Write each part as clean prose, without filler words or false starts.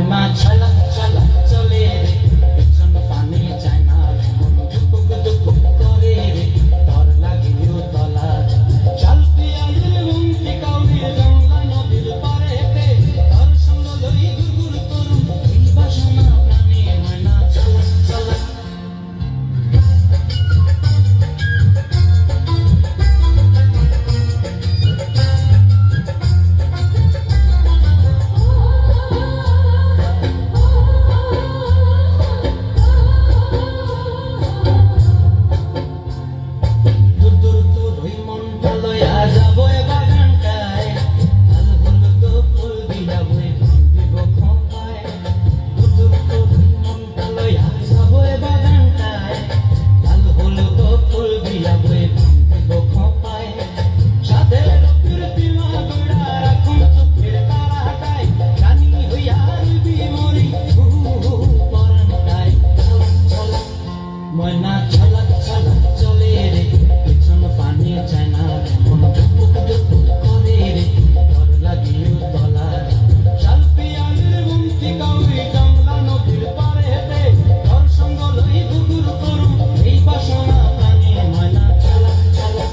ময়না ছলা ছলা চলে রে পেছন পানি যায় না মন দুপুক দুপুক করে রে তোর লাগিও তলা চাল পিয়ালির মুন্তি কাউরি জংলা নদীর পারেতে তোর সঙ্গ লই গুরগুর করুম এই বাসনা প্রাণে ময়না ছলা ছলা ময়না ছলা ছলা চলে রে পেছন পানি যায় না মন দুপুক দুপুক করে রে তোর লাগিও তলা শাল পিয়ালির মুন্তি কাউরি জংলা নদীর পারেতে তোর সঙ্গ লই গুগুর করুম এই বাসনা প্রাণে ময়না ছলা ছলা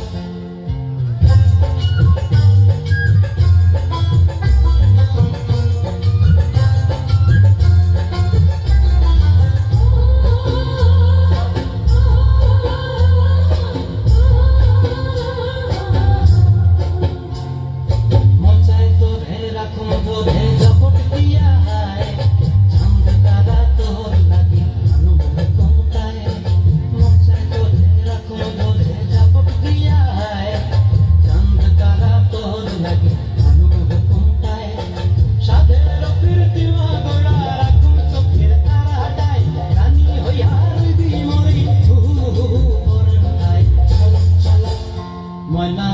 Why not?